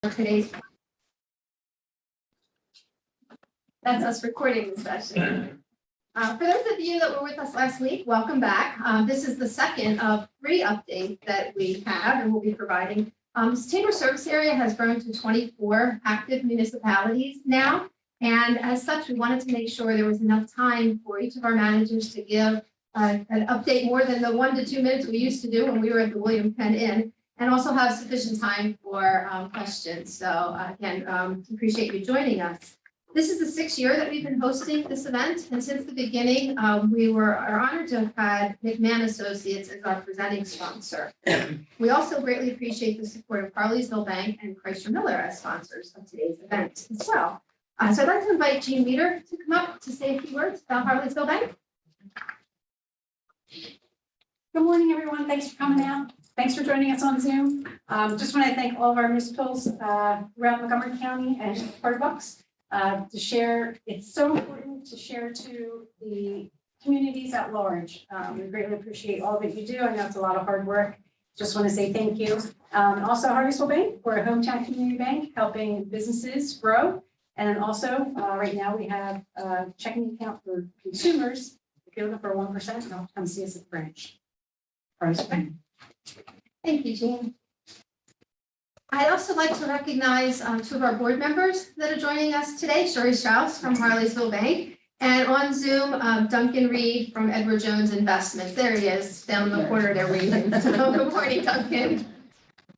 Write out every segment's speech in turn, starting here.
Today's that's us recording the session. For those of you that were with us last week, welcome back. This is the second of 3 updates that we have and will be providing. This chamber service area has grown to 24 active municipalities now. And as such, we wanted to make sure there was enough time for each of our managers to give an update more than the 1 to 2 minutes we used to do when we were at the William Penn Inn, and also have sufficient time for questions. So again, appreciate you joining us. This is the 6th year that we've been hosting this event, and since the beginning, we are honored to have had McMahon Associates as our presenting sponsor. We also greatly appreciate the support of Harleysville Bank and Chrysler Miller as sponsors of today's event as well. So I'd like to invite Jean Weeder to come up to say a few words about Harleysville Bank. Good morning, everyone. Thanks for coming out. Thanks for joining us on Zoom. Just want to thank all of our municipals around Montgomery County and Barracks to share. It's so important to share to the communities at large. We greatly appreciate all that you do. I know it's a lot of hard work. Just want to say thank you. Also, Harleysville Bank, we're a hometown community bank helping businesses grow. And then also, right now we have a checking account for consumers. If you're looking for 1%, you'll come see us at the branch. Harleysville Bank. Thank you, Jean. I'd also like to recognize 2 of our board members that are joining us today, Sherry Strauss from Harleysville Bank, and on Zoom, Duncan Reed from Edward Jones Investments. There he is, down in the corner there waving. So good morning, Duncan.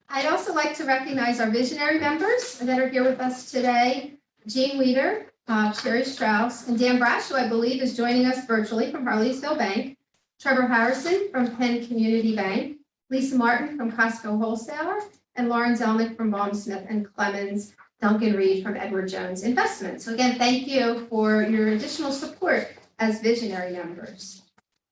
I'd also like to recognize our visionary members that are here with us today, Jean Weeder, Sherry Strauss, and Dan Brash, who I believe is joining us virtually from Harleysville Bank, Trevor Harrison from Penn Community Bank, Lisa Martin from Costco Wholesaler, and Lauren Zelnick from Baum Smith and Clemens, Duncan Reed from Edward Jones Investments. So again, thank you for your additional support as visionary members.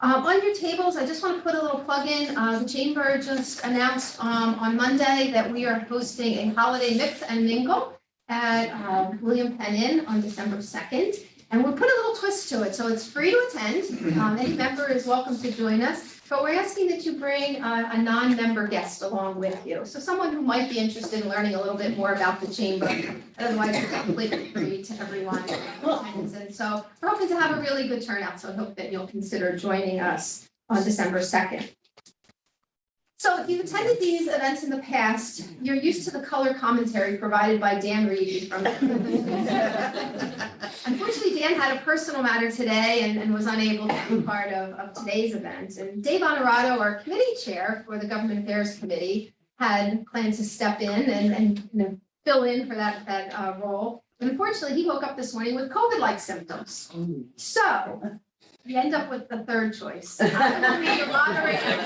On your tables, I just want to put a little plug in. The Chamber just announced on Monday that we are hosting a holiday mix and mingle at William Penn Inn on December 2nd. And we'll put a little twist to it. So it's free to attend. Any member is welcome to join us. But we're asking that you bring a non-member guest along with you. So someone who might be interested in learning a little bit more about the chamber. Otherwise, it's completely free to everyone. And so we're hoping to have a really good turnout. So I hope that you'll consider joining us on December 2nd. So if you've attended these events in the past, you're used to the color commentary provided by Dan Reed from Unfortunately, Dan had a personal matter today and was unable to be part of today's event. And Dave Honorato, our committee chair for the Government Affairs Committee, had planned to step in and fill in for that role. And unfortunately, he woke up this morning with COVID-like symptoms. So we end up with the 3rd choice. I will be the moderator.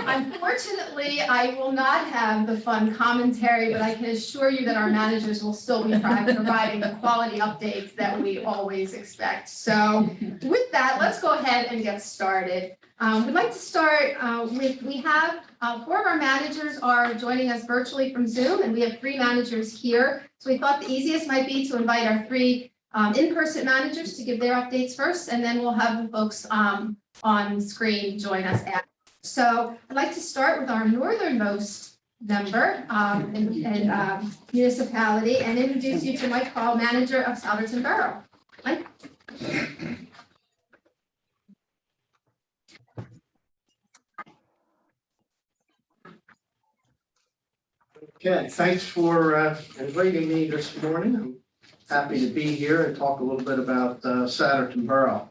Unfortunately, I will not have the fun commentary, but I can assure you that our managers will still be providing the quality updates that we always expect. So with that, let's go ahead and get started. We'd like to start we have 4 of our managers are joining us virtually from Zoom, and we have 3 managers here. So we thought the easiest might be to invite our 3 in-person managers to give their updates first, and then we'll have the folks on screen join us after. So I'd like to start with our northernmost member and municipality and introduce you to Mike Hall, manager of Southerntonborough. Mike. Okay, thanks for inviting me this morning. I'm happy to be here and talk a little bit about Southerntonborough.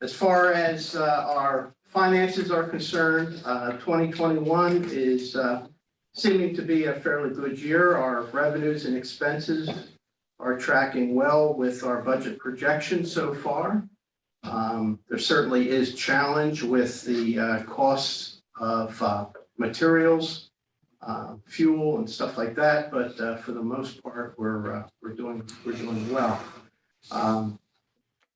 As far as our finances are concerned, 2021 is seeming to be a fairly good year. Our revenues and expenses are tracking well with our budget projections so far. There certainly is challenge with the costs of materials, fuel and stuff like that, but for the most part, we're doing well.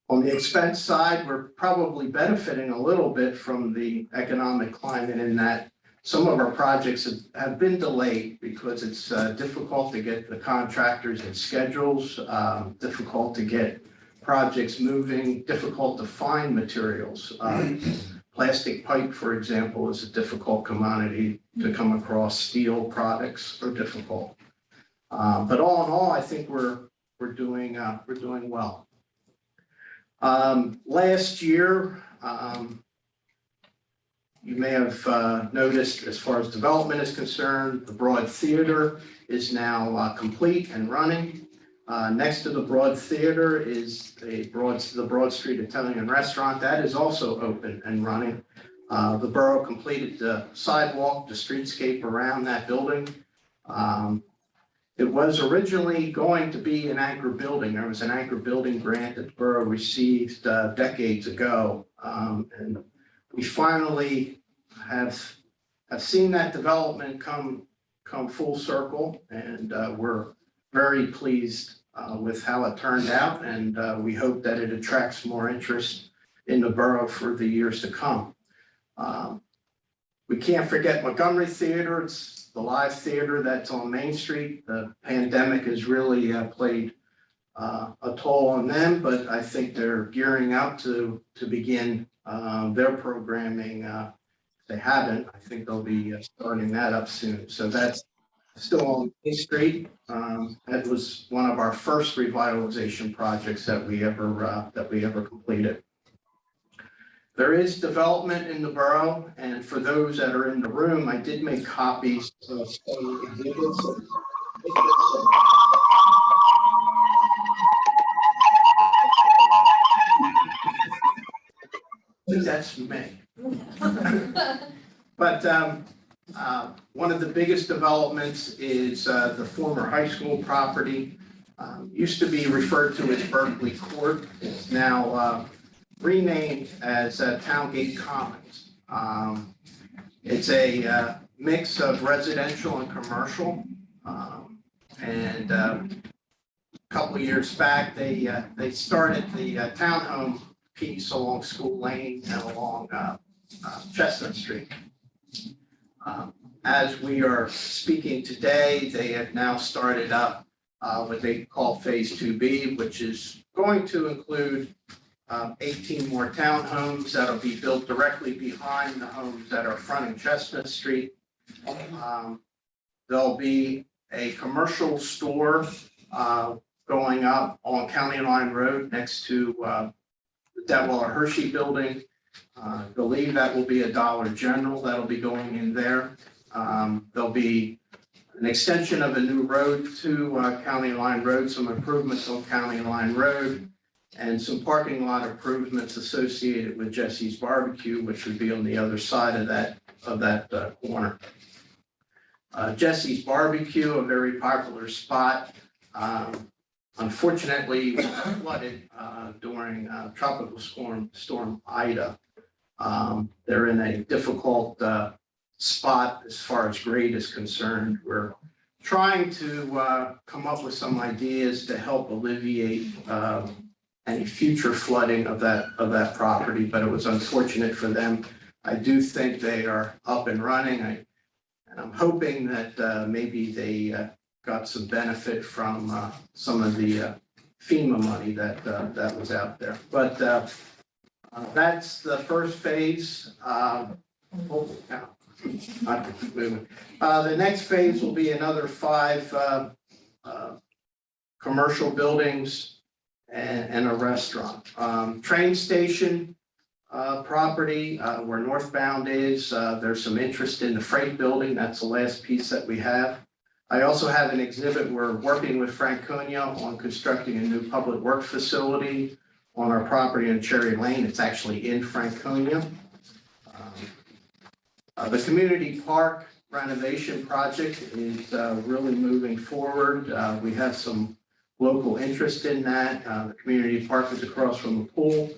On the expense side, we're probably benefiting a little bit from the economic climate in that some of our projects have been delayed because it's difficult to get the contractors and schedules, difficult to get projects moving, difficult to find materials. Plastic pipe, for example, is a difficult commodity to come across. Steel products are difficult. But all in all, I think we're doing well. Last year, you may have noticed, as far as development is concerned, the Broad Theater is now complete and running. Next to the Broad Theater is the Broad Street Italian Restaurant. That is also open and running. The borough completed the sidewalk, the streetscape around that building. It was originally going to be an anchor building. There was an anchor building grant that the borough received decades ago. And we finally have seen that development come full circle, and we're very pleased with how it turned out, and we hope that it attracts more interest in the borough for the years to come. We can't forget Montgomery Theater. It's the live theater that's on Main Street. The pandemic has really played a toll on them, but I think they're gearing up to begin their programming. If they haven't, I think they'll be starting that up soon. So that's still on Main Street. That was one of our first revitalization projects that we ever completed. There is development in the borough, and for those that are in the room, I did make copies of some exhibits. That's me. But one of the biggest developments is the former high school property. Used to be referred to as Berkeley Court. It's now renamed as Towngate Commons. It's a mix of residential and commercial. And a couple of years back, they started the townhome piece along School Lane and along Chestnut Street. As we are speaking today, they have now started up what they call Phase 2B, which is going to include 18 more townhomes that'll be built directly behind the homes that are fronting Chestnut Street. There'll be a commercial store going up on County Line Road next to the Detweiler Hershey building. I believe that will be a Dollar General that'll be going in there. There'll be an extension of a new road to County Line Road, some improvements on County Line Road, and some parking lot improvements associated with Jesse's Barbecue, which would be on the other side of that corner. Jesse's Barbecue, a very popular spot, unfortunately flooded during Tropical Storm Ida. They're in a difficult spot as far as grade is concerned. We're trying to come up with some ideas to help alleviate any future flooding of that property, but it was unfortunate for them. I do think they are up and running, and I'm hoping that maybe they got some benefit from some of the FEMA money that was out there. But that's the first phase. Holy cow. I can keep moving. The next phase will be another 5 commercial buildings and a restaurant. Train station property where northbound is. There's some interest in the freight building. That's the last piece that we have. I also have an exhibit. We're working with Franconia on constructing a new public works facility on our property in Cherry Lane. It's actually in Franconia. The community park renovation project is really moving forward. We have some local interest in that. The community park is across from the pool.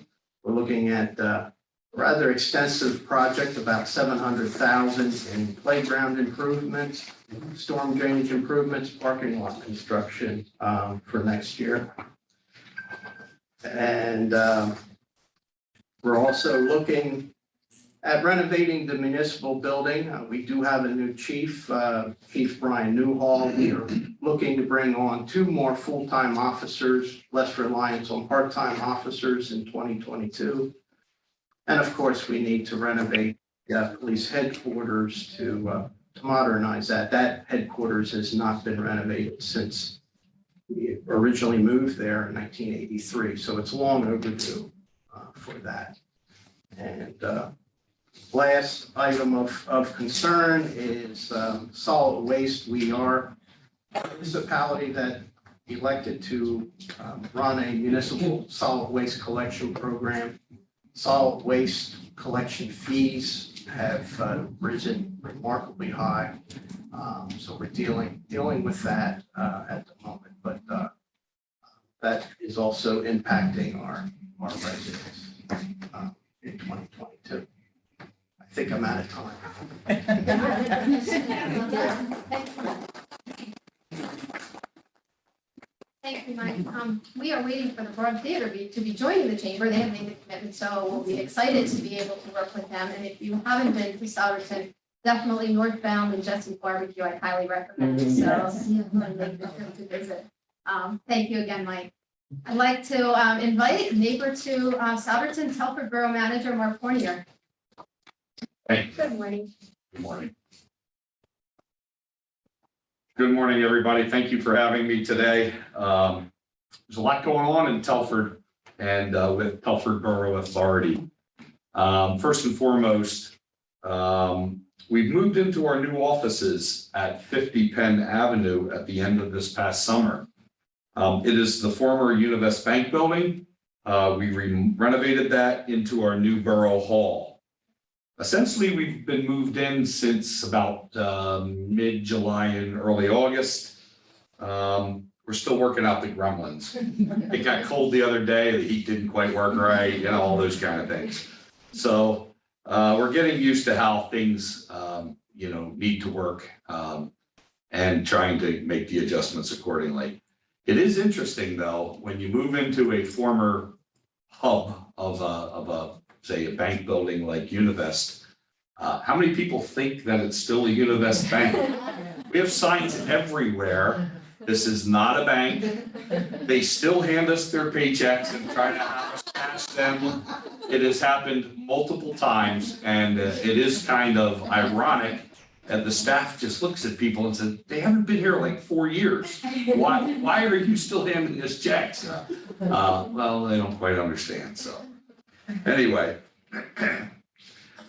We're looking at a rather extensive project, about $700,000 in playground improvements, storm drainage improvements, parking lot construction for next year. And we're also looking at renovating the municipal building. We do have a new chief, Chief Brian Newhall. We are looking to bring on 2 more full-time officers, less reliance on part-time officers in 2022. And of course, we need to renovate the police headquarters to modernize that. That headquarters has not been renovated since we originally moved there in 1983. So it's long overdue for that. And last item of concern is solid waste. We are a municipality that elected to run a municipal solid waste collection program. Solid waste collection fees have risen remarkably high. So we're dealing with that at the moment, but that is also impacting our residents in 2022. I think I'm out of time. Thank you, Mike. We are waiting for the Broad Theater to be joining the chamber. They have made the commitment, so we'll be excited to be able to work with them. And if you haven't been to Southernton, definitely northbound and Jesse's Barbecue, I highly recommend it. So you can make the trip to visit. Thank you again, Mike. I'd like to invite neighbor to Southernton, Telford Borough Manager Mark Fournier. Hey. Good morning. Good morning. Good morning, everybody. Thank you for having me today. There's a lot going on in Telford and with Telford Borough Authority. First and foremost, we've moved into our new offices at 50 Penn Avenue at the end of this past summer. It is the former Univest Bank building. We renovated that into our new Borough Hall. Essentially, we've been moved in since about mid-July and early August. We're still working out the gremlins. It got cold the other day, the heat didn't quite work right, you know, all those kind of things. So we're getting used to how things, you know, need to work and trying to make the adjustments accordingly. It is interesting, though, when you move into a former hub of a say a bank building like Univest, how many people think that it's still a Univest bank? We have signs everywhere. This is not a bank. They still hand us their paychecks and try to have us cash them. It has happened multiple times, and it is kind of ironic. And the staff just looks at people and says, they haven't been here like 4 years. Why are you still handing us checks? Well, they don't quite understand, so. Anyway,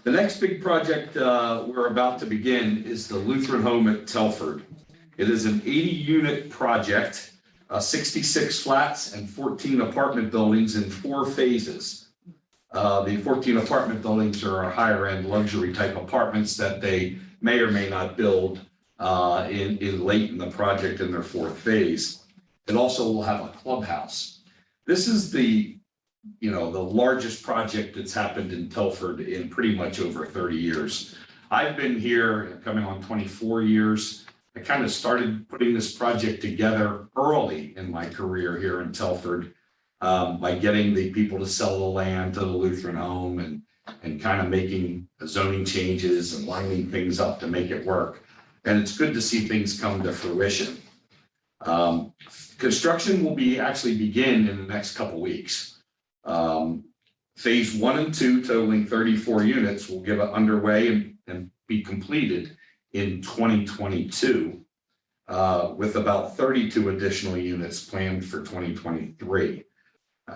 the next big project we're about to begin is the Lutheran home at Telford. It is an 80-unit project, 66 flats and 14 apartment buildings in 4 phases. The 14 apartment buildings are our higher-end luxury type apartments that they may or may not build in late in the project in their 4th phase. It also will have a clubhouse. This is the largest project that's happened in Telford in pretty much over 30 years. I've been here coming on 24 years. I kind of started putting this project together early in my career here in Telford by getting the people to sell the land to the Lutheran home and kind of making zoning changes and lining things up to make it work. And it's good to see things come to fruition. Construction will actually begin in the next couple weeks. Phase 1 and 2, totaling 34 units, will get underway and be completed in 2022, with about 32 additional units planned for 2023.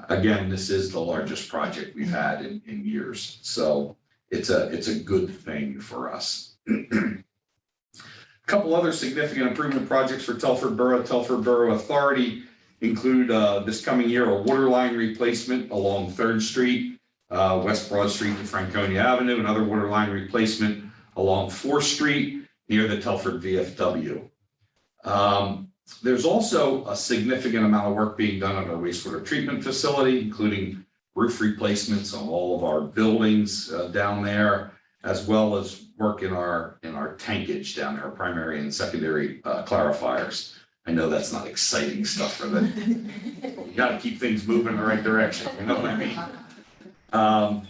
Again, this is the largest project we've had in years, so it's a good thing for us. A couple other significant improvement projects for Telford Borough Authority include this coming year a water line replacement along 3rd Street, West Broad Street to Franconia Avenue, another water line replacement along 4th Street near the Telford VFW. There's also a significant amount of work being done on our wastewater treatment facility, including roof replacements on all of our buildings down there, as well as work in our tankage down there, primary and secondary clarifiers. I know that's not exciting stuff for them. You got to keep things moving in the right direction. You know what I mean?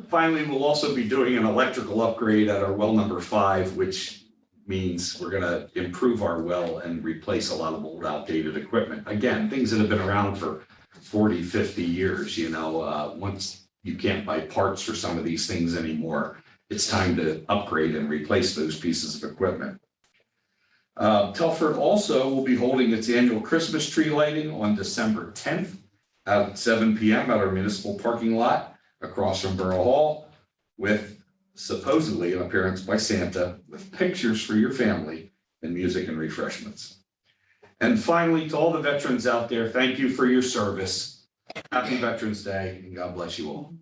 Finally, we'll also be doing an electrical upgrade at our well number 5, which means we're going to improve our well and replace a lot of old outdated equipment. Again, things that have been around for 40, 50 years, you know, once you can't buy parts for some of these things anymore. It's time to upgrade and replace those pieces of equipment. Telford also will be holding its annual Christmas tree lighting on December 10th at 7 p.m. at our municipal parking lot across from Borough Hall, with supposedly an appearance by Santa with pictures for your family and music and refreshments. And finally, to all the veterans out there, thank you for your service. Happy Veterans Day, and God bless you all.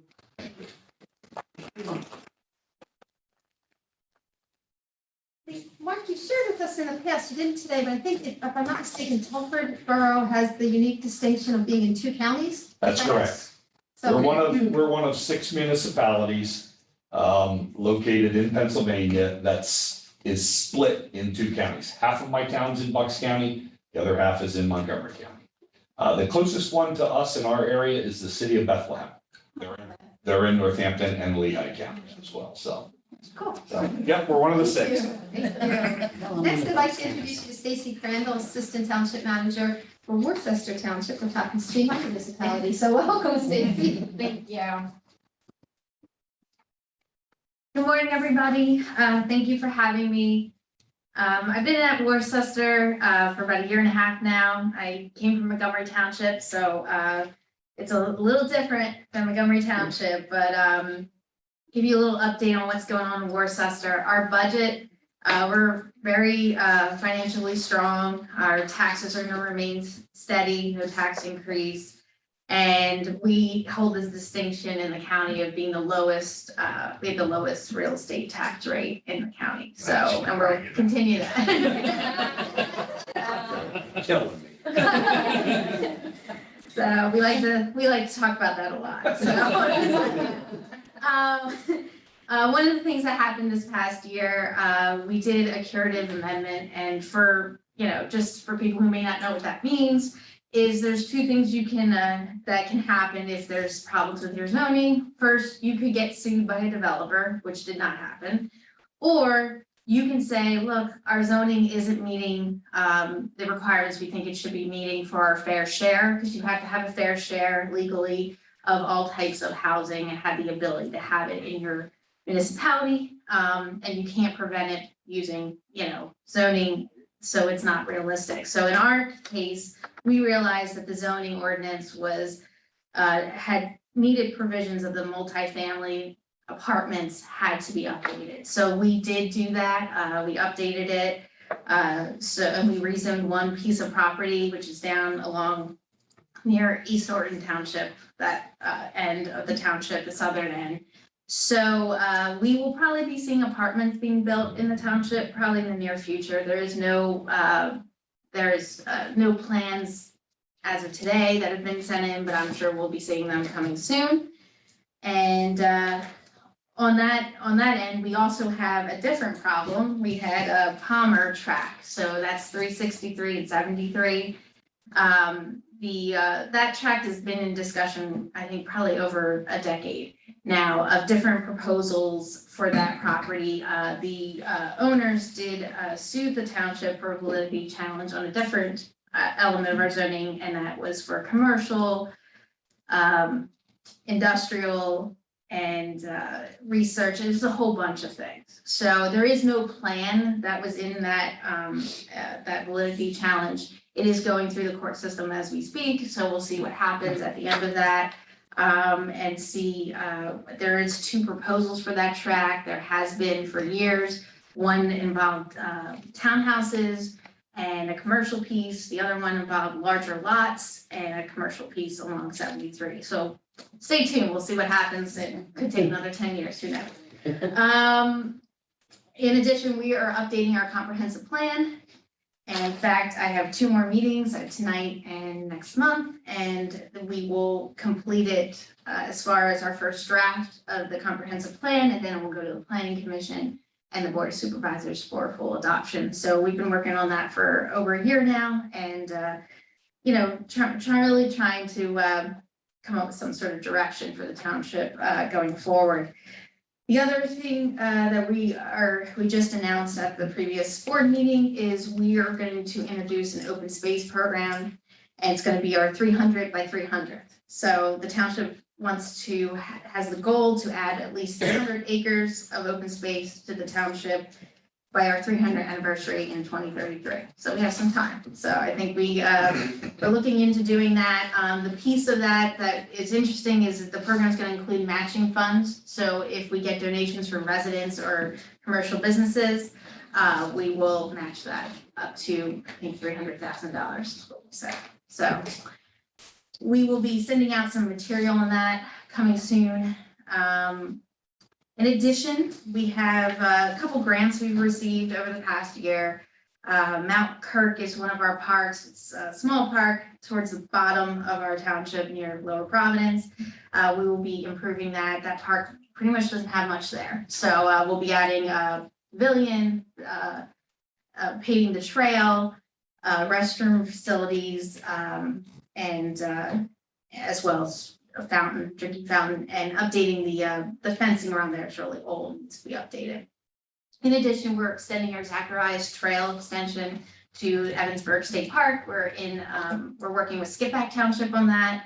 Mark, you shared with us in the past, you didn't today, but I think if I'm not mistaken, Telford Borough has the unique distinction of being in 2 counties. That's correct. So We're one of 6 municipalities located in Pennsylvania is split in 2 counties. Half of my town's in Bucks County, the other half is in Montgomery County. The closest one to us in our area is the city of Bethlehem. They're in Northampton and Lehigh counties as well, so. cool. Yep, we're one of the 6. Thank you. Next, I'd like to introduce you to Stacy Crandall, Assistant Township Manager for Worcester Township, which happens to be my municipality. So welcome, Stacy. Thank you. Good morning, everybody. Thank you for having me. I've been at Worcester for about 1.5 years now. I came from Montgomery Township, so it's a little different than Montgomery Township, but give you a little update on what's going on in Worcester. Our budget, we're very financially strong. Our taxes are going to remain steady, no tax increase. And we hold this distinction in the county of being the lowest, we have the lowest real estate tax rate in the county. So, and we'll continue that. Killing me. So we like to talk about that a lot. So, one of the things that happened this past year, we did a curative amendment, and for, just for people who may not know what that means, is there's 2 things you can, that can happen if there's problems with your zoning. First, you could get sued by a developer, which did not happen. Or you can say, look, our zoning isn't meeting the requirements we think it should be meeting for our fair share, because you have to have a fair share legally of all types of housing and have the ability to have it in your municipality. And you can't prevent it using, zoning, so it's not realistic. So in our case, we realized that the zoning ordinance was, had needed provisions of the multifamily apartments had to be updated. So we did do that. We updated it. And we rezoned one piece of property, which is down along near East Orton Township, that end of the township, the southern end. So we will probably be seeing apartments being built in the township probably in the near future. There is no plans as of today that have been sent in, but I'm sure we'll be seeing them coming soon. And on that end, we also have a different problem. We had a Palmer track, so that's 363 and 73. That tract has been in discussion, I think, probably over a decade now, of different proposals for that property. The owners did sue the township for a validity challenge on a different element of our zoning, and that was for commercial, industrial, and research. It's a whole bunch of things. So there is no plan that was in that that validity challenge. It is going through the court system as we speak, so we'll see what happens at the end of that. And see, there is 2 proposals for that tract. There has been for years. One involved townhouses and a commercial piece. The other one involved larger lots and a commercial piece along 73. So stay tuned. We'll see what happens. It could take another 10 years, who knows? In addition, we are updating our comprehensive plan. And in fact, I have 2 more meetings tonight and next month, and we will complete it as far as our first draft of the comprehensive plan, and then it will go to the Planning Commission and the Board of Supervisors for full adoption. So we've been working on that for over a year now, and trying to come up with some sort of direction for the township going forward. The other thing that we just announced at the previous board meeting is we are going to introduce an open space program, and it's going to be our 300 by 300. So the township has the goal to add at least 300 acres of open space to the township by our 300th anniversary in 2033. So we have some time. So I think we're looking into doing that. The piece of that is interesting is that the program is going to include matching funds. So if we get donations from residents or commercial businesses, we will match that up to, I think, $300,000 is what we said. So we will be sending out some material on that coming soon. In addition, we have a couple grants we've received over the past year. Mount Kirk is one of our parks. It's a small park towards the bottom of our township near Lower Providence. We will be improving that. That park pretty much doesn't have much there. So we'll be adding a pavilion, paving the trail, restroom facilities, and as well as a fountain, drinking fountain, and updating the fencing around there. It's really old, needs to be updated. In addition, we're extending our Zacharias Trail extension to Evansburg State Park. We're working with Skipback Township on that.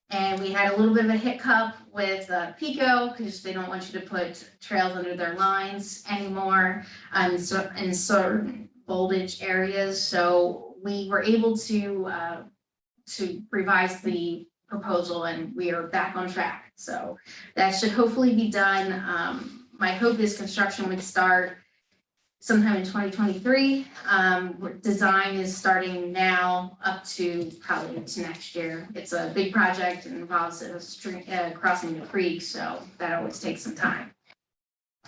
And we had a little bit of a hiccup with Pico because they don't want you to put trails under their lines anymore in certain voltage areas. So we were able to revise the proposal and we are back on track. So that should hopefully be done. My hope is construction would start sometime in 2023. Design is starting now up to probably to next year. It's a big project and involves a stream crossing the creek, so that always takes some time.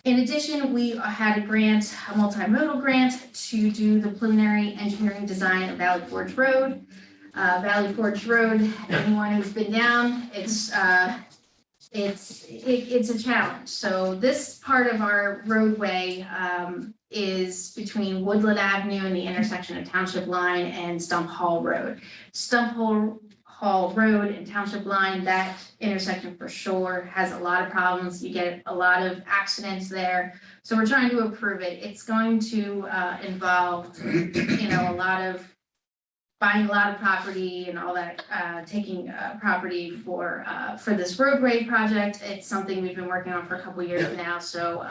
In addition, we had a grant, a multimodal grant to do the preliminary engineering design of Valley Forge Road. Valley Forge Road, anyone who's been down, it's a challenge. So this part of our roadway is between Woodland Avenue and the intersection of Township Line and Stump Hall Road. Stump Hall Road and Township Line, that intersection for sure has a lot of problems. You get a lot of accidents there. So we're trying to improve it. It's going to involve, a lot of buying a lot of property and all that, taking property for this roadway project. It's something we've been working on for a couple of years now. So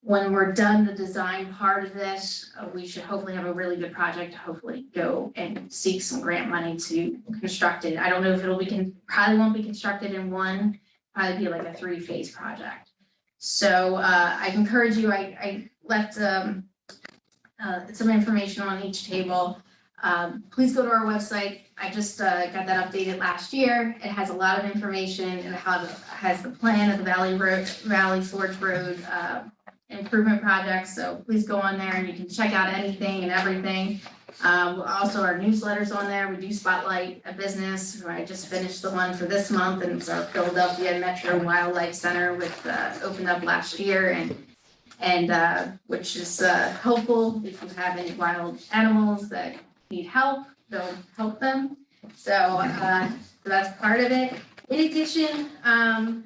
when we're done the design part of this, we should hopefully have a really good project to hopefully go and seek some grant money to construct it. I don't know if it'll be, probably won't be constructed in one, probably be like a 3-phase project. So I encourage you, I left some information on each table. Please go to our website. I just got that updated last year. It has a lot of information and has the plan of the Valley Forge Road improvement project. So please go on there and you can check out anything and everything. Also, our newsletters on there. We do spotlight a business. I just finished the one for this month, and it's our Philadelphia Metro Wildlife Center, with opened up last year, and which is helpful if you have any wild animals that need help, they'll help them. So that's part of it. In addition, I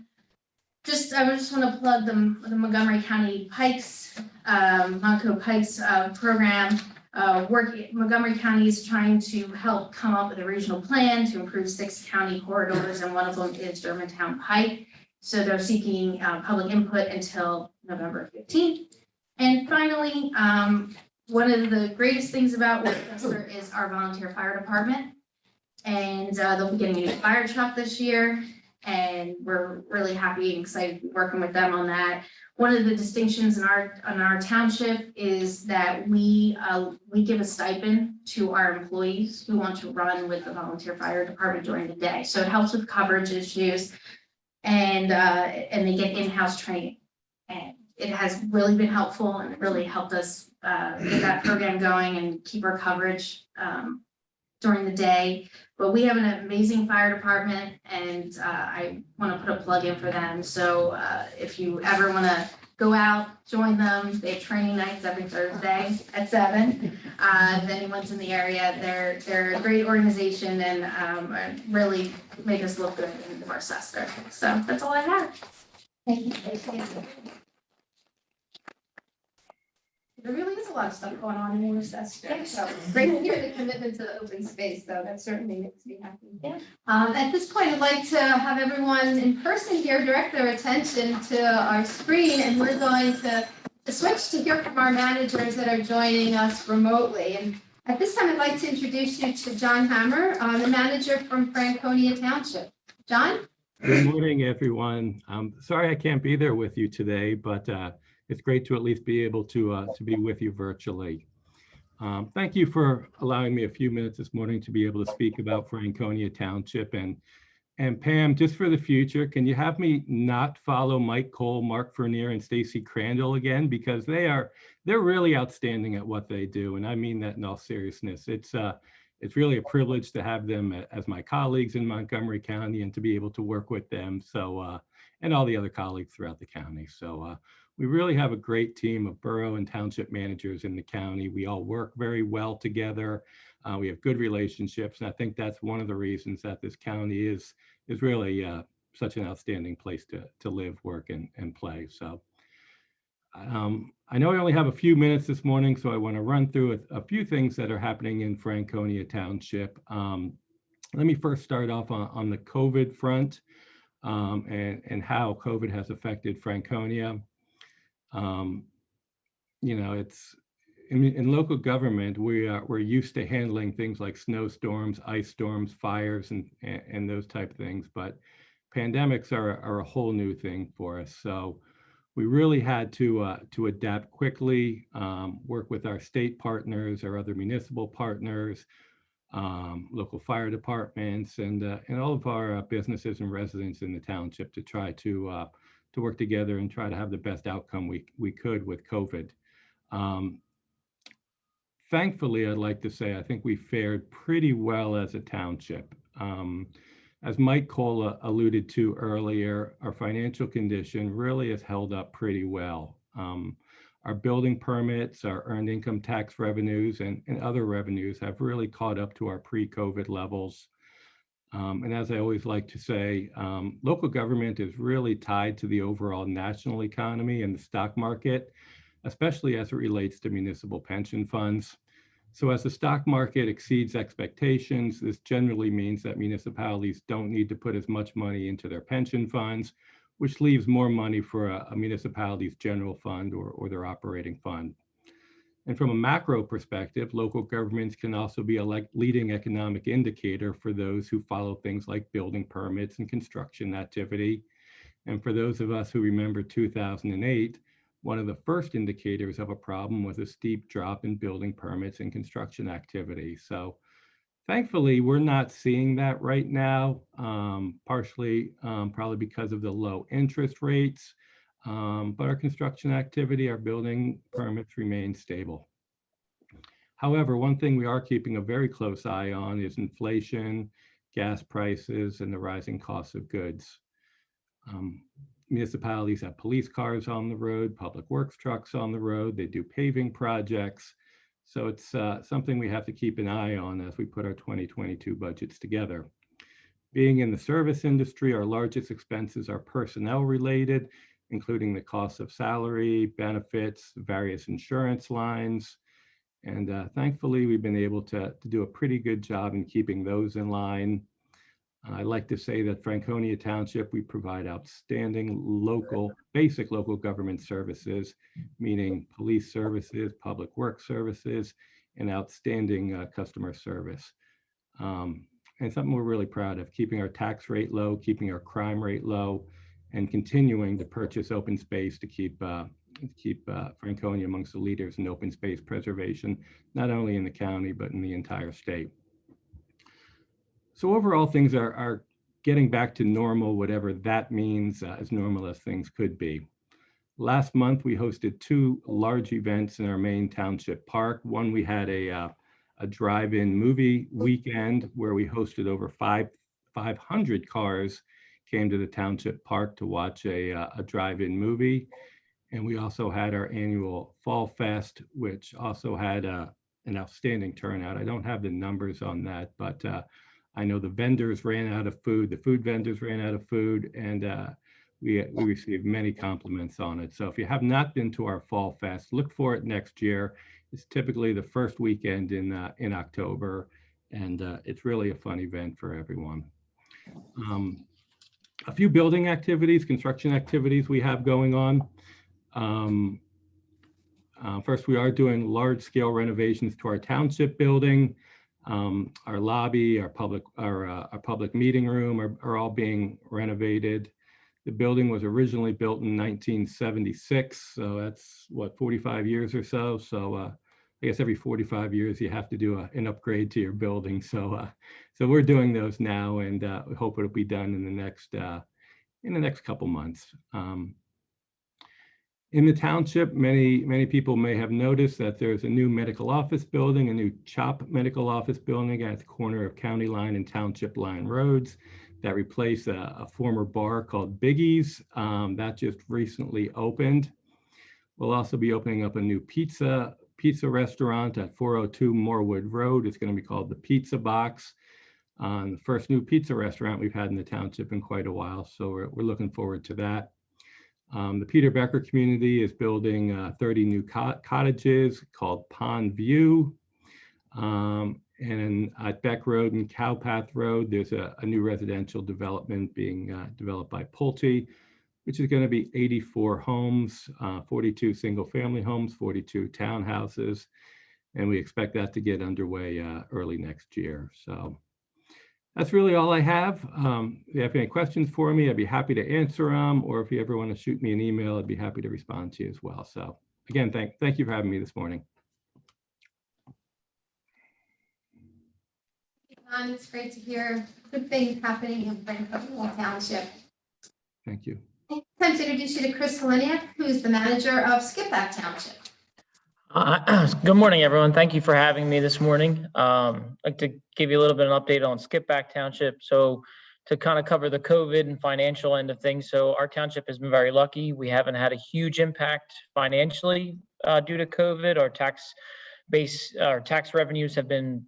just want to plug the Montgomery County Pikes, Monco Pikes program. Montgomery County is trying to help come up with a regional plan to improve 6 county corridors, and one of them is Germantown Pike. So they're seeking public input until November 15th. And finally, one of the greatest things about Westchester is our volunteer fire department. And they'll be getting a new fire truck this year. And we're really happy and excited to be working with them on that. One of the distinctions in our township is that we give a stipend to our employees who want to run with the volunteer fire department during the day. So it helps with coverage issues, and they get in-house training. And it has really been helpful, and it really helped us get that program going and keep our coverage during the day. But we have an amazing fire department, and I want to put a plug in for them. So if you ever want to go out, join them. They have training nights every Thursday at 7. If anyone's in the area, they're a great organization, and really make us look good in Worcester. So that's all I have. Thank you. There really is a lot of stuff going on in Worcester. So great to hear the commitment to the open space, though. That certainly makes me happy. Yeah. At this point, I'd like to have everyone in person here direct their attention to our screen, and we're going to switch to hear from our managers that are joining us remotely. And at this time, I'd like to introduce you to John Hammer, the manager from Franconia Township. John? Good morning, everyone. Sorry I can't be there with you today, but it's great to at least be able to be with you virtually. Thank you for allowing me a few minutes this morning to be able to speak about Franconia Township. And Pam, just for the future, can you have me not follow Mike Cole, Mark Vernier, and Stacy Crandall again? Because they're really outstanding at what they do. And I mean that in all seriousness. It's really a privilege to have them as my colleagues in Montgomery County and to be able to work with them. So, and all the other colleagues throughout the county. So we really have a great team of borough and township managers in the county. We all work very well together. We have good relationships. And I think that's one of the reasons that this county is really such an outstanding place to live, work, and play. So I know I only have a few minutes this morning, so I want to run through a few things that are happening in Franconia Township. Let me first start off on the COVID front and how COVID has affected Franconia. You know, it's in local government, we're used to handling things like snowstorms, ice storms, fires, and those type of things. But pandemics are a whole new thing for us. So we really had to adapt quickly, work with our state partners, our other municipal partners, local fire departments, and all of our businesses and residents in the township to try to work together and try to have the best outcome we could with COVID. Thankfully, I'd like to say I think we fared pretty well as a township. As Mike Cole alluded to earlier, our financial condition really has held up pretty well. Our building permits, our earned income tax revenues, and other revenues have really caught up to our pre-COVID levels. And as I always like to say, local government is really tied to the overall national economy and the stock market, especially as it relates to municipal pension funds. So as the stock market exceeds expectations, this generally means that municipalities don't need to put as much money into their pension funds, which leaves more money for a municipality's general fund or their operating fund. And from a macro perspective, local governments can also be a leading economic indicator for those who follow things like building permits and construction activity. And for those of us who remember 2008, one of the first indicators of a problem was a steep drop in building permits and construction activity. So thankfully, we're not seeing that right now, partially probably because of the low interest rates, but our construction activity, our building permits remain stable. However, one thing we are keeping a very close eye on is inflation, gas prices, and the rising costs of goods. Municipalities have police cars on the road, public works trucks on the road, they do paving projects. So it's something we have to keep an eye on as we put our 2022 budgets together. Being in the service industry, our largest expenses are personnel related, including the cost of salary, benefits, various insurance lines. And thankfully, we've been able to do a pretty good job in keeping those in line. I like to say that Franconia Township, we provide outstanding basic local government services, meaning police services, public works services, and outstanding customer service. And something we're really proud of, keeping our tax rate low, keeping our crime rate low, and continuing to purchase open space to keep Franconia amongst the leaders in open space preservation, not only in the county, but in the entire state. So overall, things are getting back to normal, whatever that means, as normal as things could be. Last month, we hosted two large events in our main township park. One, we had a drive-in movie weekend where we hosted over 500 cars came to the township park to watch a drive-in movie. And we also had our annual Fall Fest, which also had an outstanding turnout. I don't have the numbers on that, but I know the vendors ran out of food, the food vendors ran out of food, and we received many compliments on it. So if you have not been to our Fall Fest, look for it next year. It's typically the first weekend in October, and it's really a fun event for everyone. A few building activities, construction activities we have going on. First, we are doing large-scale renovations to our township building. Our lobby, our public meeting room are all being renovated. The building was originally built in 1976, so that's what, 45 years or so. So I guess every 45 years you have to do an upgrade to your building. So so we're doing those now, and we hope it'll be done in the next couple months. In the township, many people may have noticed that there's a new medical office building, a new CHOP medical office building at the corner of County Line and Township Line Roads that replaced a former bar called Biggie's. That just recently opened. We'll also be opening up a new pizza restaurant at 402 Morewood Road. It's going to be called the Pizza Box. The first new pizza restaurant we've had in the township in quite a while, so we're looking forward to that. The Peter Becker community is building 30 new cottages called Pond View. And at Beck Road and Cowpath Road, there's a new residential development being developed by Pulte, which is going to be 84 homes, 42 single-family homes, 42 townhouses, and we expect that to get underway early next year. So that's really all I have. If you have any questions for me, I'd be happy to answer them, or if you ever want to shoot me an email, I'd be happy to respond to you as well. So again, thank you for having me this morning. It's great to hear good things happening in Briarwick Township. Thank you. It's time to introduce you to Chris Heleniak, who is the manager of Skipback Township. Good morning, everyone. Thank you for having me this morning. I'd like to give you a little bit of an update on Skipback Township. So to kind of cover the COVID and financial end of things. So our township has been very lucky. We haven't had a huge impact financially due to COVID. Our tax revenues have been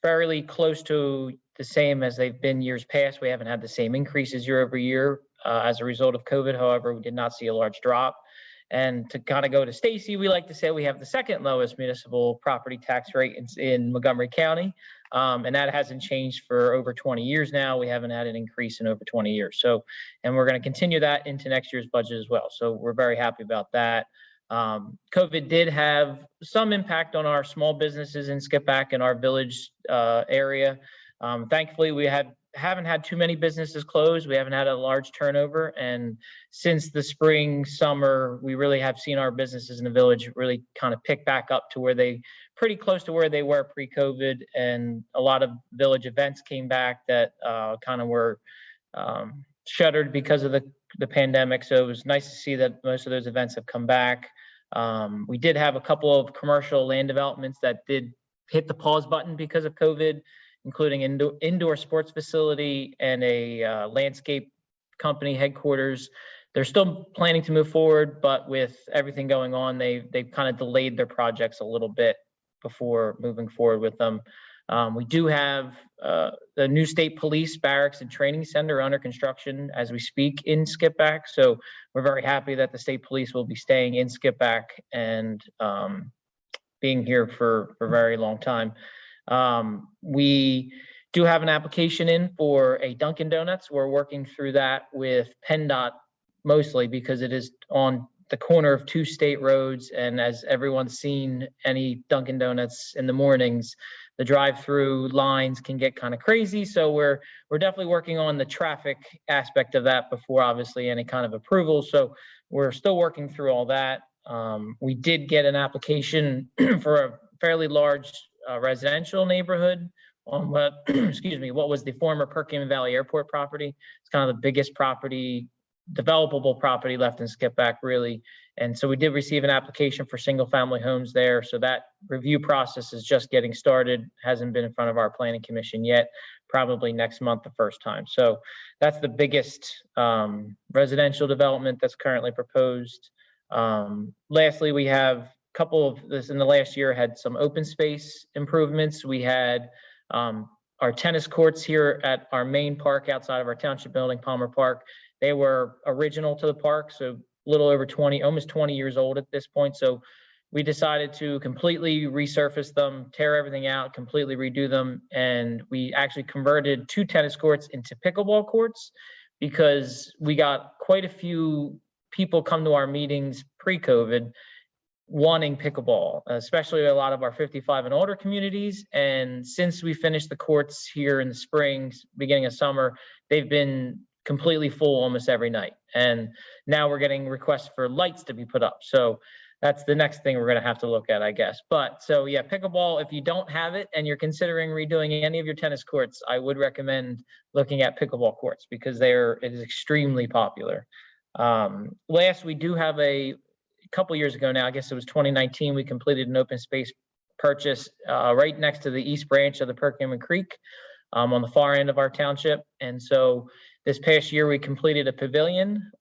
fairly close to the same as they've been years past. We haven't had the same increases year over year as a result of COVID. However, we did not see a large drop. And to kind of go to Stacy, we like to say we have the second lowest municipal property tax rate in Montgomery County. And that hasn't changed for over 20 years now. We haven't had an increase in over 20 years. So, and we're going to continue that into next year's budget as well. So we're very happy about that. COVID did have some impact on our small businesses in Skipback and our village area. Thankfully, we haven't had too many businesses close. We haven't had a large turnover. And since the spring, summer, we really have seen our businesses in the village really kind of pick back up to where pretty close to where they were pre-COVID. And a lot of village events came back that kind of were shuttered because of the pandemic. So it was nice to see that most of those events have come back. We did have a couple of commercial land developments that did hit the pause button because of COVID, including indoor sports facility and a landscape company headquarters. They're still planning to move forward, but with everything going on, they've kind of delayed their projects a little bit before moving forward with them. We do have the new state police barracks and training center under construction as we speak in Skipback. So we're very happy that the state police will be staying in Skipback and being here for a very long time. We do have an application in for a Dunkin' Donuts. We're working through that with PennDOT mostly because it is on the corner of two state roads. And as everyone's seen, any Dunkin' Donuts in the mornings, the drive-through lines can get kind of crazy. So we're definitely working on the traffic aspect of that before obviously any kind of approval. So we're still working through all that. We did get an application for a fairly large residential neighborhood on what, excuse me, what was the former Perkins Valley Airport property. It's kind of the biggest property, developable property left in Skipback really. And so we did receive an application for single family homes there. So that review process is just getting started, hasn't been in front of our planning commission yet, probably next month the first time. So that's the biggest residential development that's currently proposed. Lastly, we have a couple of this in the last year had some open space improvements. We had our tennis courts here at our main park outside of our township building, Palmer Park. They were original to the park, so a little over 20, almost 20 years old at this point. So we decided to completely resurface them, tear everything out, completely redo them. And we actually converted 2 tennis courts into pickleball courts because we got quite a few people come to our meetings pre-COVID wanting pickleball, especially a lot of our 55 and older communities. And since we finished the courts here in the spring, beginning of summer, they've been completely full almost every night. And now we're getting requests for lights to be put up. So that's the next thing we're going to have to look at, I guess. But so yeah, pickleball, if you don't have it and you're considering redoing any of your tennis courts, I would recommend looking at pickleball courts because it is extremely popular. Last, we do have a couple years ago now, I guess it was 2019, we completed an open space purchase right next to the east branch of the Perkins Creek on the far end of our township. And so this past year, we completed a pavilion.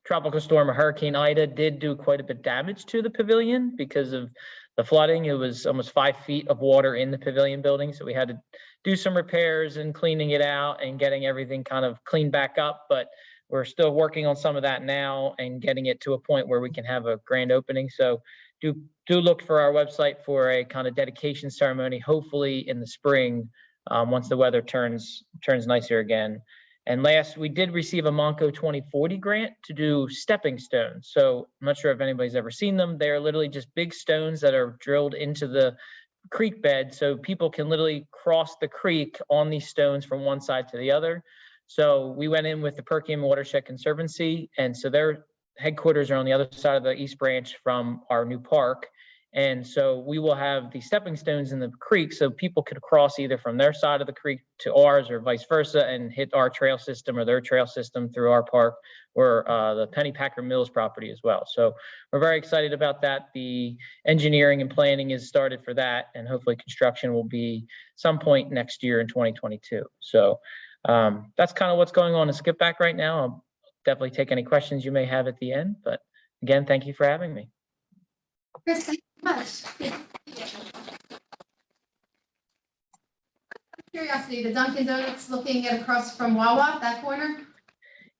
Tropical storm or Hurricane Ida did do quite a bit of damage to the pavilion because of the flooding. It was almost 5 feet of water in the pavilion building. So we had to do some repairs and cleaning it out and getting everything kind of cleaned back up. But we're still working on some of that now and getting it to a point where we can have a grand opening. So do look for our website for a kind of dedication ceremony, hopefully in the spring, once the weather turns nicer again. And last, we did receive a Monco 2040 grant to do stepping stones. So I'm not sure if anybody's ever seen them. They're literally just big stones that are drilled into the creek bed. So people can literally cross the creek on these stones from one side to the other. So we went in with the Perkins Watershed Conservancy. And so their headquarters are on the other side of the East Branch from our new park. And so we will have the stepping stones in the creek so people could cross either from their side of the creek to ours or vice versa and hit our trail system or their trail system through our park or the Pennypacker Mills property as well. So we're very excited about that. The engineering and planning is started for that, and hopefully construction will be some point next year in 2022. So that's kind of what's going on in Skip Back right now. I'll definitely take any questions you may have at the end, but again, thank you for having me. Chris, thank you much. Curiosity, the Dunkin' Donuts looking at across from Wawa, that corner?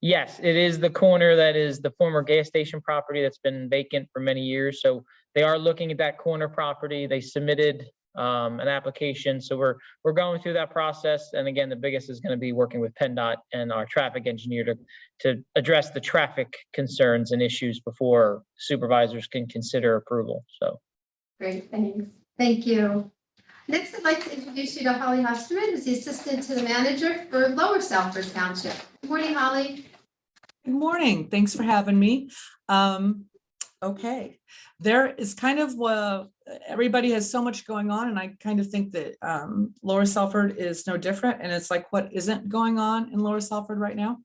Yes, it is the corner that is the former gas station property that's been vacant for many years. So they are looking at that corner property. They submitted an application. So we're going through that process. And again, the biggest is going to be working with PennDOT and our traffic engineer to address the traffic concerns and issues before supervisors can consider approval. So Great, thanks. Thank you. Next, I'd like to introduce you to Holly Hosterman, who's the assistant to the manager for Lower Salford Township. Good morning, Holly. Good morning. Thanks for having me. Okay, there is kind of everybody has so much going on, and I kind of think that Lower Salford is no different. And it's like, what isn't going on in Lower Salford right now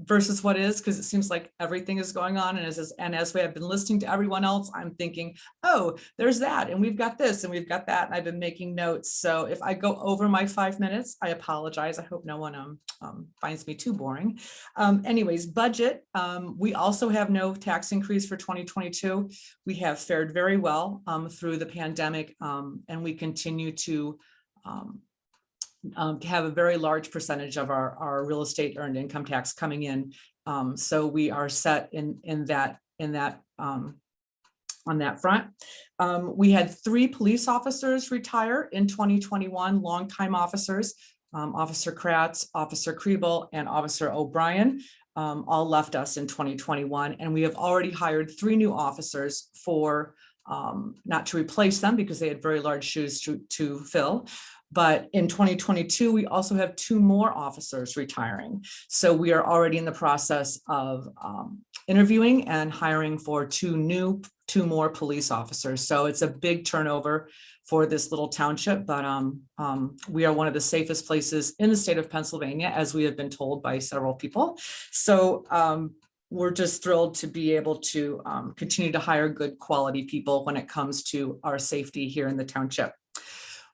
versus what is, because it seems like everything is going on. And as we have been listening to everyone else, I'm thinking, oh, there's that, and we've got this, and we've got that, and I've been making notes. So if I go over my 5 minutes, I apologize. I hope no one finds me too boring. Anyways, budget. We also have no tax increase for 2022. We have fared very well through the pandemic, and we continue to have a very large percentage of our real estate earned income tax coming in. So we are set on that front. We had 3 police officers retire in 2021, longtime officers, Officer Kratz, Officer Kriebel, and Officer O'Brien. All left us in 2021, and we have already hired 3 new officers for not to replace them because they had very large shoes to fill. But in 2022, we also have 2 more officers retiring. So we are already in the process of interviewing and hiring for 2 more police officers. So it's a big turnover for this little township, but we are one of the safest places in the state of Pennsylvania, as we have been told by several people. So we're just thrilled to be able to continue to hire good quality people when it comes to our safety here in the township.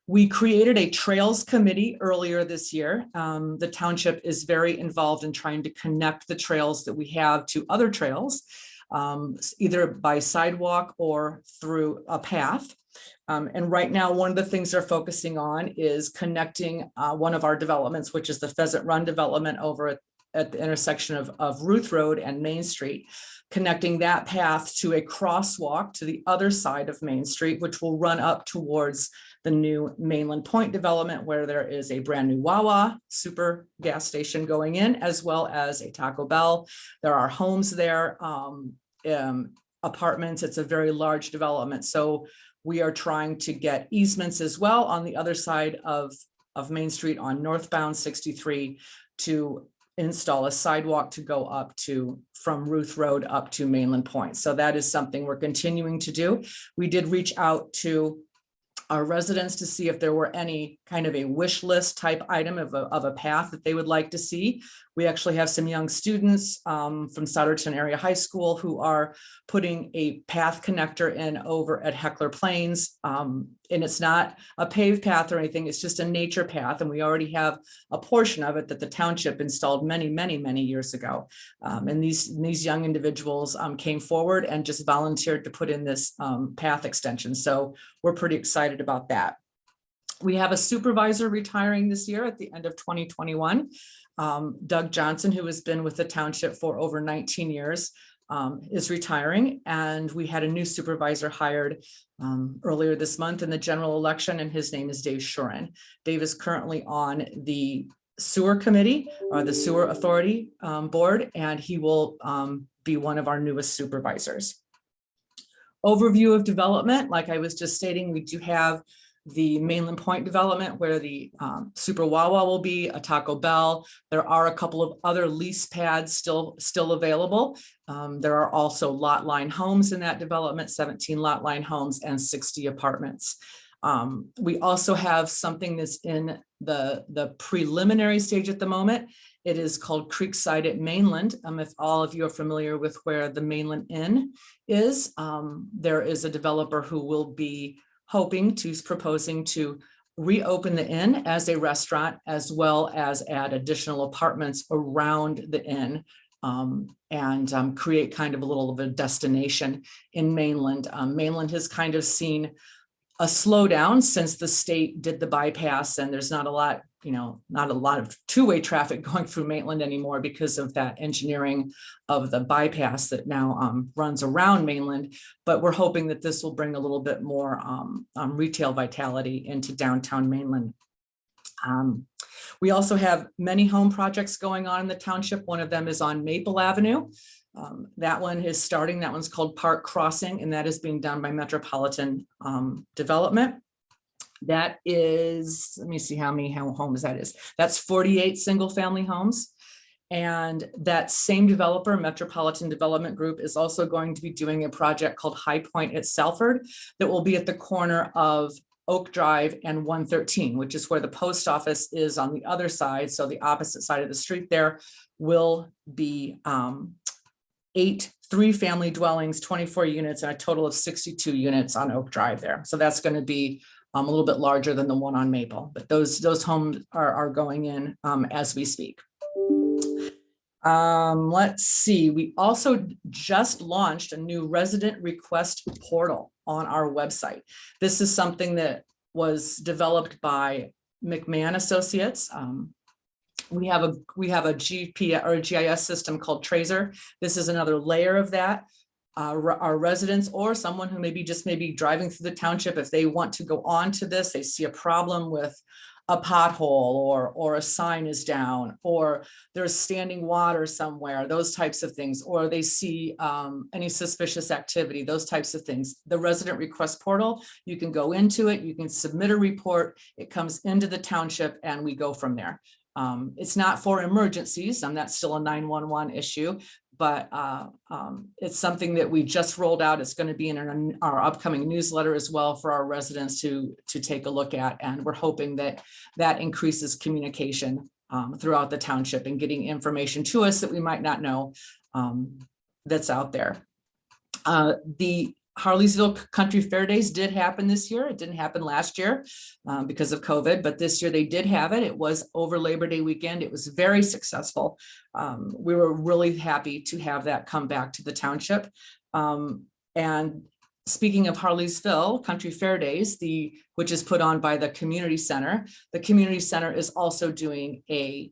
We created a trails committee earlier this year. The township is very involved in trying to connect the trails that we have to other trails, either by sidewalk or through a path. And right now, one of the things they're focusing on is connecting one of our developments, which is the Pheasant Run development over at the intersection of Ruth Road and Main Street, connecting that path to a crosswalk to the other side of Main Street, which will run up towards the new Mainland Point development, where there is a brand new Wawa super gas station going in, as well as a Taco Bell. There are homes there, apartments. It's a very large development. So we are trying to get easements as well on the other side of Main Street on northbound 63 to install a sidewalk to go up to from Ruth Road up to Mainland Point. So that is something we're continuing to do. We did reach out to our residents to see if there were any kind of a wish list type item of a path that they would like to see. We actually have some young students from Southernton Area High School who are putting a path connector in over at Heckler Plains. And it's not a paved path or anything, it's just a nature path. And we already have a portion of it that the township installed many, many, many years ago. And these young individuals came forward and just volunteered to put in this path extension. So we're pretty excited about that. We have a supervisor retiring this year at the end of 2021. Doug Johnson, who has been with the township for over 19 years, is retiring, and we had a new supervisor hired earlier this month in the general election, and his name is Dave Shurin. Dave is currently on the sewer committee or the sewer authority board, and he will be one of our newest supervisors. Overview of development, like I was just stating, we do have the Mainland Point development where the Super Wawa will be, a Taco Bell. There are a couple of other lease pads still available. There are also lot line homes in that development, 17 lot line homes and 60 apartments. We also have something that's in the preliminary stage at the moment. It is called Creekside at Mainland. If all of you are familiar with where the Mainland Inn is, there is a developer who will be proposing to reopen the inn as a restaurant, as well as add additional apartments around the inn and create kind of a little of a destination in Mainland. Mainland has kind of seen a slowdown since the state did the bypass, and there's not a lot, not a lot of two-way traffic going through Mainland anymore because of that engineering of the bypass that now runs around Mainland. But we're hoping that this will bring a little bit more retail vitality into downtown Mainland. We also have many home projects going on in the township. One of them is on Maple Avenue. That one is starting. That one's called Park Crossing, and that is being done by Metropolitan Development. That is, let me see how many homes that is. That's 48 single family homes. And that same developer, Metropolitan Development Group, is also going to be doing a project called High Point at Salford that will be at the corner of Oak Drive and 113, which is where the post office is on the other side. So the opposite side of the street there will be 8 3-family dwellings, 24 units, and a total of 62 units on Oak Drive there. So that's going to be a little bit larger than the one on Maple, but those homes are going in as we speak. Let's see, we also just launched a new resident request portal on our website. This is something that was developed by McMahon Associates. We have a GPS or a GIS system called Tracer. This is another layer of that. Our residents or someone who maybe driving through the township, if they want to go on to this, they see a problem with a pothole or a sign is down, or there's standing water somewhere, those types of things, or they see any suspicious activity, those types of things. The resident request portal, you can go into it, you can submit a report, it comes into the township and we go from there. It's not for emergencies, and that's still a 911 issue, but it's something that we just rolled out. It's going to be in our upcoming newsletter as well for our residents to take a look at, and we're hoping that that increases communication throughout the township and getting information to us that we might not know that's out there. The Harleysville Country Fair Days did happen this year. It didn't happen last year because of COVID, but this year they did have it. It was over Labor Day weekend. It was very successful. We were really happy to have that come back to the township. And speaking of Harleysville Country Fair Days, which is put on by the community center is also doing a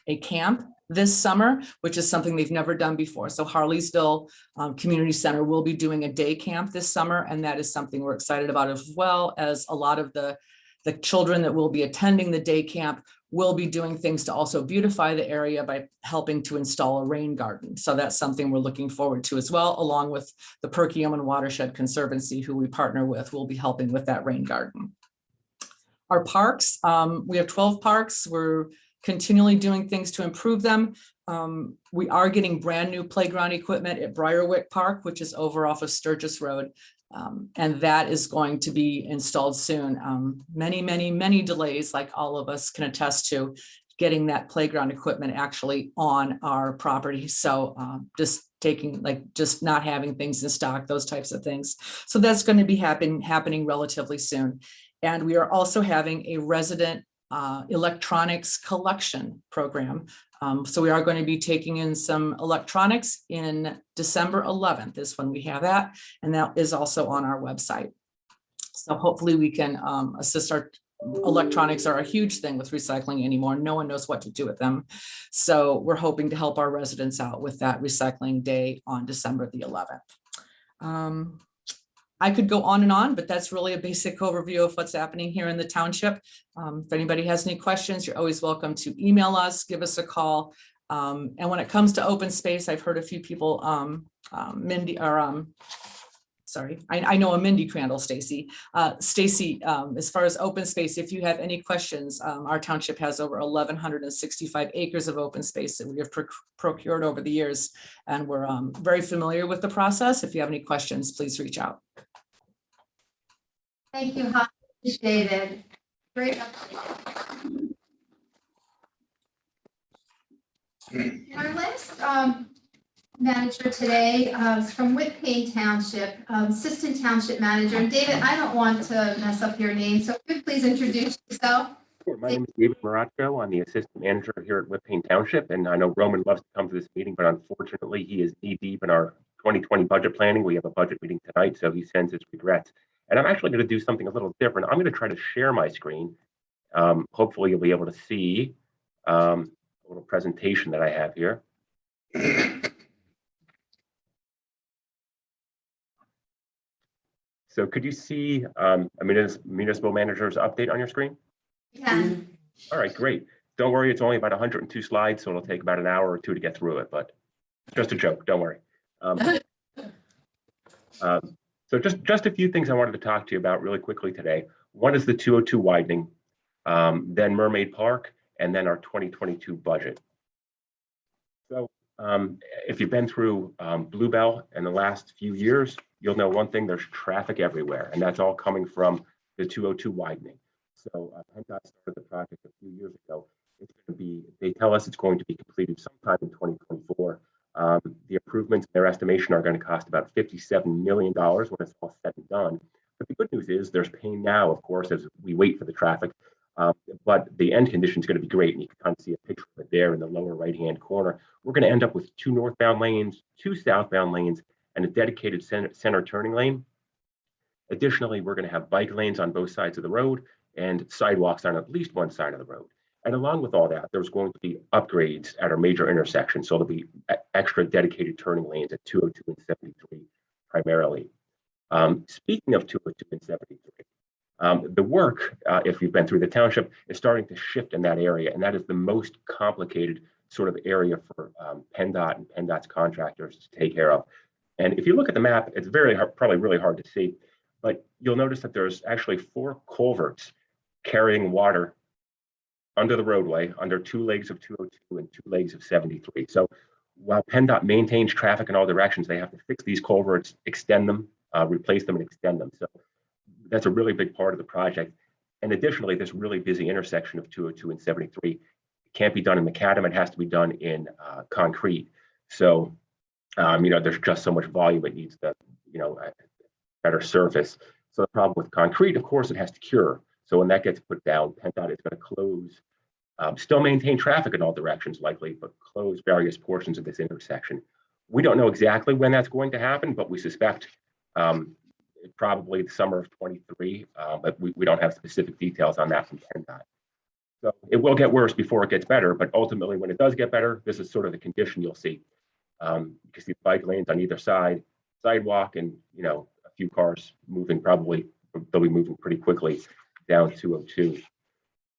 a camp this summer, which is something they've never done before. So Harleysville Community Center will be doing a day camp this summer, and that is something we're excited about, as well as a lot of the children that will be attending the day camp will be doing things to also beautify the area by helping to install a rain garden. So that's something we're looking forward to as well, along with the Perkiomen Watershed Conservancy, who we partner with, will be helping with that rain garden. Our parks, we have 12 parks. We're continually doing things to improve them. We are getting brand new playground equipment at Briarwick Park, which is over off of Sturgis Road. And that is going to be installed soon. Many delays, like all of us can attest to, getting that playground equipment actually on our property. So just not having things in stock, those types of things. So that's going to be happening relatively soon. And we are also having a resident electronics collection program. So we are going to be taking in some electronics in December 11th is when we have that. And that is also on our website. So hopefully we can assist. Our electronics are a huge thing with recycling anymore. No one knows what to do with them. So we're hoping to help our residents out with that recycling day on December the 11th. I could go on and on, but that's really a basic overview of what's happening here in the township. If anybody has any questions, you're always welcome to email us, give us a call. And when it comes to open space, I've heard a few people, Mindy, or sorry, I know a Mindy Crandall, Stacy. Stacy, as far as open space, if you have any questions, our township has over 1,165 acres of open space that we have procured over the years. And we're very familiar with the process. If you have any questions, please reach out. Thank you, Holly. Appreciate it. Great update. Our last manager today is from Whitpain Township, Assistant Township Manager. And David, I don't want to mess up your name, so could you please introduce yourself? Sure. My name is David Moracho. I'm the Assistant Manager here at Whitpain Township, and I know Roman loves to come to this meeting, but unfortunately he is knee-deep in our 2020 budget planning. We have a budget meeting tonight, so he sends his regrets. And I'm actually going to do something a little different. I'm going to try to share my screen. Hopefully you'll be able to see a little presentation that I have here. So could you see a municipal manager's update on your screen? Yeah. All right, great. Don't worry, it's only about 102 slides, so it'll take about an hour or two to get through it, but just a joke, don't worry. So just a few things I wanted to talk to you about really quickly today. One is the 202 widening, then Mermaid Park, and then our 2022 budget. So if you've been through Bluebell in the last few years, you'll know one thing: there's traffic everywhere, and that's all coming from the 202 widening. So PennDOT started the project a few years ago. It's going to be, they tell us it's going to be completed sometime in 2024. The improvements, their estimation, are going to cost about $57 million when it's all said and done. But the good news is there's pain now, of course, as we wait for the traffic. But the end condition is going to be great, and you can kind of see a picture of it there in the lower right-hand corner. We're going to end up with 2 northbound lanes, 2 southbound lanes, and a dedicated center turning lane. Additionally, we're going to have bike lanes on both sides of the road and sidewalks on at least one side of the road. And along with all that, there's going to be upgrades at our major intersections. So there'll be extra dedicated turning lanes at 202 and 73 primarily. Speaking of 202 and 73, the work, if you've been through the township, is starting to shift in that area. And that is the most complicated sort of area for PennDOT and PennDOT's contractors to take care of. And if you look at the map, it's very hard, probably really hard to see, but you'll notice that there's actually 4 culverts carrying water under the roadway, under 2 legs of 202 and 2 legs of 73. So while PennDOT maintains traffic in all directions, they have to fix these culverts, extend them, replace them, and extend them. So that's a really big part of the project. And additionally, this really busy intersection of 202 and 73 can't be done in macadam. It has to be done in concrete. So, there's just so much volume, it needs the, better surface. So the problem with concrete, of course, it has to cure. So when that gets put down, PennDOT is going to close, still maintain traffic in all directions likely, but close various portions of this intersection. We don't know exactly when that's going to happen, but we suspect probably the summer of 23, but we don't have specific details on that from PennDOT. So it will get worse before it gets better, but ultimately when it does get better, this is sort of the condition you'll see. You can see the bike lanes on either side, sidewalk, and a few cars moving, probably they'll be moving pretty quickly down 202.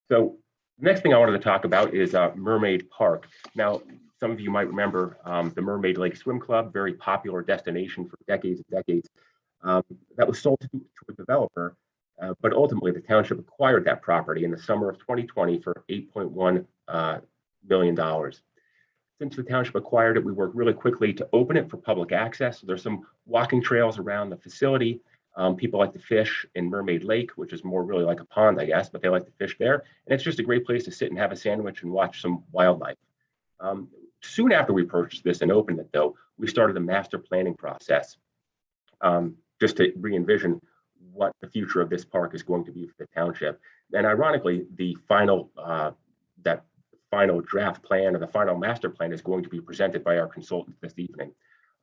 So the next thing I wanted to talk about is Mermaid Park. Now, some of you might remember the Mermaid Lake Swim Club, very popular destination for decades and decades. That was sold to a developer, but ultimately the township acquired that property in the summer of 2020 for $8.1 million. Since the township acquired it, we worked really quickly to open it for public access. There's some walking trails around the facility. People like to fish in Mermaid Lake, which is more really like a pond, I guess, but they like to fish there. And it's just a great place to sit and have a sandwich and watch some wildlife. Soon after we purchased this and opened it, though, we started a master planning process just to re-envision what the future of this park is going to be for the township. And ironically, the final draft plan or the final master plan is going to be presented by our consultants this evening.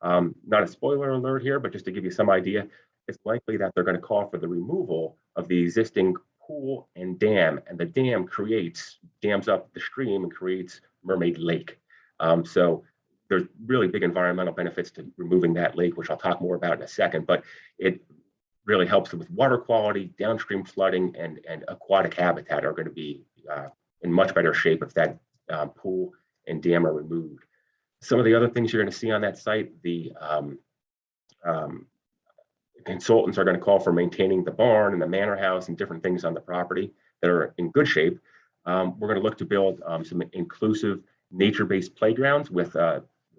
Not a spoiler alert here, but just to give you some idea, it's likely that they're going to call for the removal of the existing pool and dam, and the dam dams up the stream and creates Mermaid Lake. So there's really big environmental benefits to removing that lake, which I'll talk more about in a second, but it really helps with water quality, downstream flooding, and aquatic habitat are going to be in much better shape if that pool and dam are removed. Some of the other things you're going to see on that site, the consultants are going to call for maintaining the barn and the manor house and different things on the property that are in good shape. We're going to look to build some inclusive nature-based playgrounds with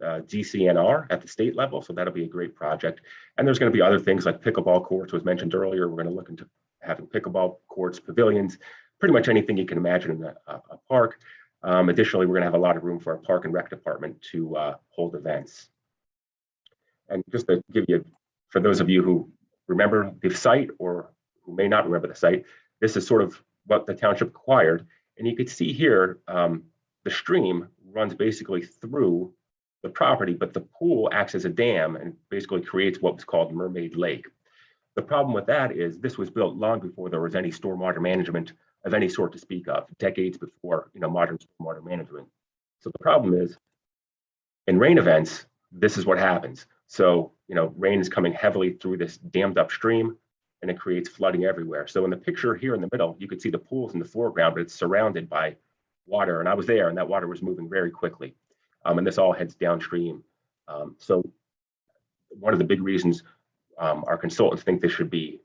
DCNR at the state level, so that'll be a great project. And there's going to be other things like pickleball courts was mentioned earlier. We're going to look into having pickleball courts, pavilions, pretty much anything you can imagine in a park. Additionally, we're going to have a lot of room for our park and rec department to hold events. And just to give you, for those of you who remember the site or who may not remember the site, this is sort of what the township acquired. And you could see here, the stream runs basically through the property, but the pool acts as a dam and basically creates what was called Mermaid Lake. The problem with that is this was built long before there was any stormwater management of any sort to speak of, decades before modern stormwater management. So the problem is, in rain events, this is what happens. So rain is coming heavily through this dammed up stream, and it creates flooding everywhere. So in the picture here in the middle, you could see the pools in the foreground, but it's surrounded by water. And I was there, and that water was moving very quickly. And this all heads downstream. So one of the big reasons our consultants think this should be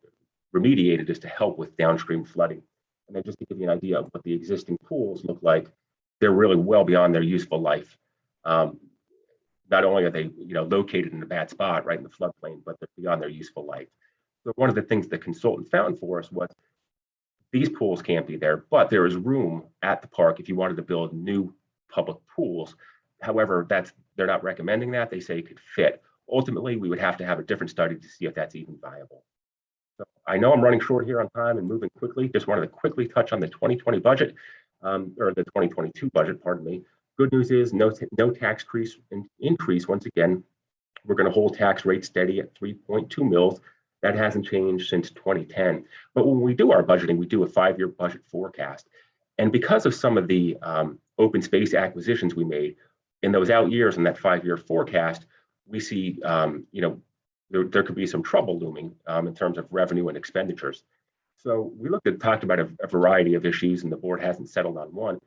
remediated is to help with downstream flooding. And then just to give you an idea of what the existing pools look like, they're really well beyond their useful life. Not only are they located in a bad spot right in the floodplain, but they're beyond their useful life. So one of the things the consultant found for us was these pools can't be there, but there is room at the park if you wanted to build new public pools. However, they're not recommending that. They say it could fit. Ultimately, we would have to have a different study to see if that's even viable. So I know I'm running short here on time and moving quickly. Just wanted to quickly touch on the 2020 budget, or the 2022 budget, pardon me. Good news is no tax increase. Once again, we're going to hold tax rate steady at 3.2 mils. That hasn't changed since 2010. But when we do our budgeting, we do a 5-year budget forecast. And because of some of the open space acquisitions we made in those out years in that 5-year forecast, we see, there could be some trouble looming in terms of revenue and expenditures. So we talked about a variety of issues, and the board hasn't settled on one.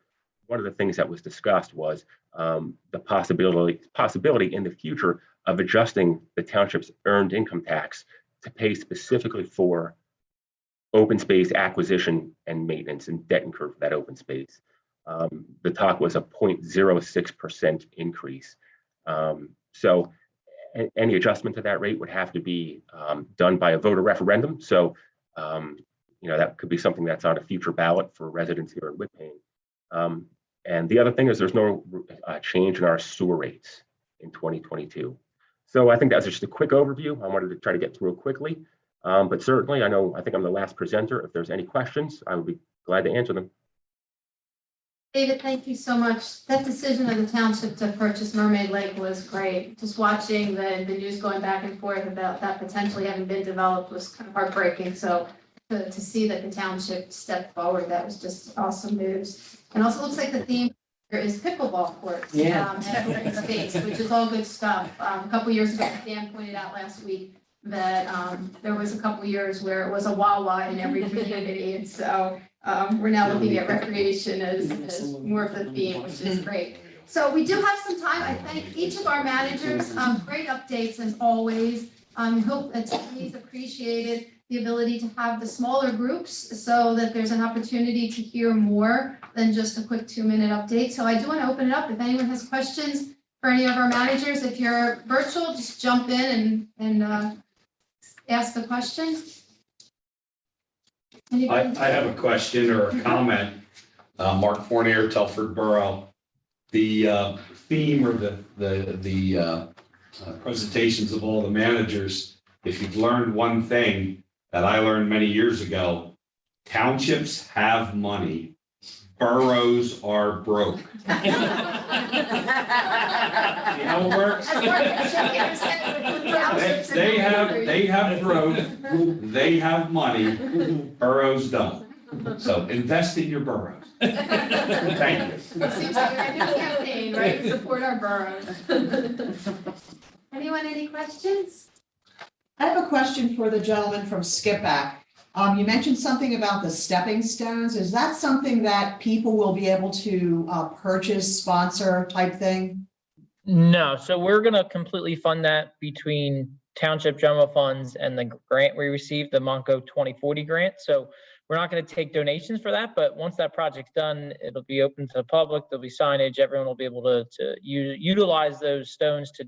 One of the things that was discussed was the possibility in the future of adjusting the township's earned income tax to pay specifically for open space acquisition and maintenance and debt incurred for that open space. The talk was a 0.06% increase. So any adjustment to that rate would have to be done by a voter referendum. So, that could be something that's on a future ballot for residents here in Whitpain. And the other thing is there's no change in our sewer rates in 2022. So I think that's just a quick overview. I wanted to try to get through it quickly. But certainly, I think I'm the last presenter. If there's any questions, I would be glad to answer them. David, thank you so much. That decision of the township to purchase Mermaid Lake was great. Just watching the news going back and forth about that potentially having been developed was kind of heartbreaking. So to see that the township stepped forward. That was just awesome news. And also looks like the theme here is pickleball courts. At open space, which is all good stuff. A couple years ago, Dan pointed out last week that there was a couple years where it was a Wawa in every community. And so we're now looking at recreation as more of the theme, which is great. So we do have some time. I thank each of our managers. Great updates as always. Hope that Tiffany's appreciated the ability to have the smaller groups so that there's an opportunity to hear more than just a quick 2-minute update. So I do want to open it up. If anyone has questions for any of our managers, if you're virtual, just jump in and ask a question. Anybody? I have a question or a comment. Mark Fournier, Telford Borough. The theme or the presentations of all the managers, if you've learned one thing that I learned many years ago, townships have money, boroughs are broke. See how it works? They have growth, they have money, boroughs don't. So invest in your boroughs. Thank you. It seems like a new campaign, right? Support our boroughs. Anyone, any questions? I have a question for the gentleman from Skip Back. You mentioned something about the stepping stones. Is that something that people will be able to purchase, sponsor type thing? No, so we're gonna completely fund that between township general funds and the grant we received, the Monco 2040 grant. So we're not gonna take donations for that, but once that project's done, it'll be open to the public, there'll be signage, everyone will be able to utilize those stones to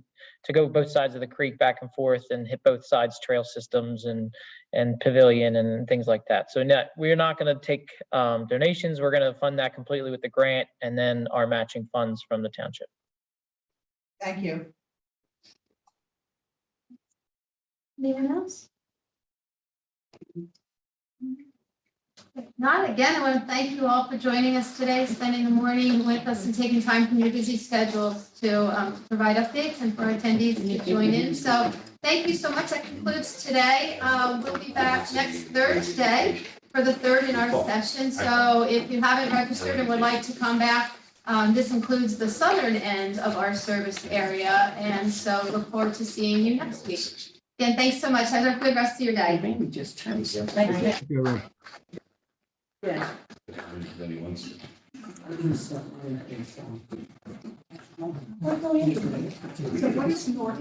go both sides of the creek back and forth and hit both sides trail systems and pavilion and things like that. So we're not gonna take donations, we're gonna fund that completely with the grant and then our matching funds from the township. Thank you. Anyone else? If not, again, I want to thank you all for joining us today, spending the morning with us and taking time from your busy schedules to provide updates and for attendees to join in. So thank you so much. That concludes today. We'll be back next Thursday for the third in our session. So if you haven't registered and would like to come back, this includes the southern end of our service area. And so look forward to seeing you next week. Again, thanks so much. Have a good rest of your day. Maybe just try to. Thank you, everyone. Yeah. Anyone's- So what is north?